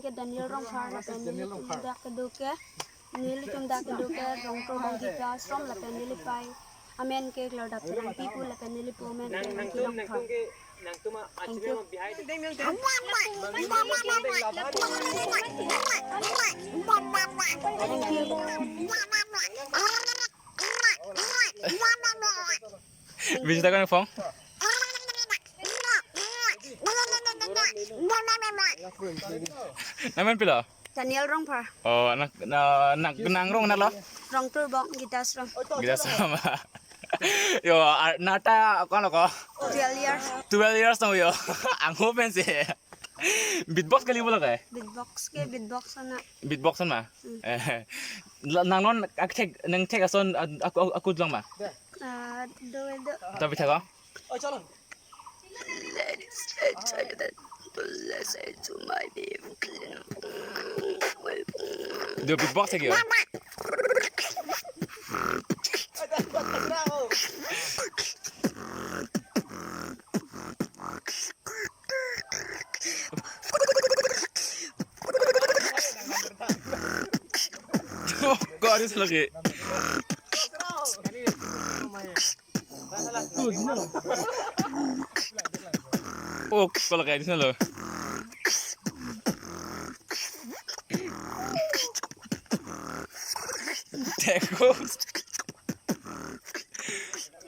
ke Daniel rong phar la pen nili tum da ke duke nili tum da ke duke rong to bang kita strom la pen nili pai amen ke lo da pen pipu la pen nili po men ke rong ki rong phar thank you thank you Bisa kan Phong? Naman pila? Daniel rong phar Oh, nak kenang rong nak lo? rong to bang kita strom Kita sama. Yo, nata kan lo ko? 12 years 12 years tau yo. Angho pensi. Beatbox kali boleh kah? beatbox ana Beatbox mah. Nang non nang tek ason aku lang mah. do Tapi thaka. ladies and gentlemen listen to my baby Do beatbox lagi yo. Oh, kok ada lagi? Oh, kalau kayak di sana loh. Tekos.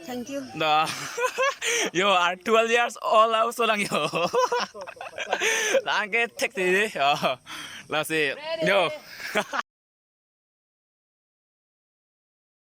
thank you Nah, yo, are 12 years old also lang yo. Lang ke tek di, yo, lah si, yo.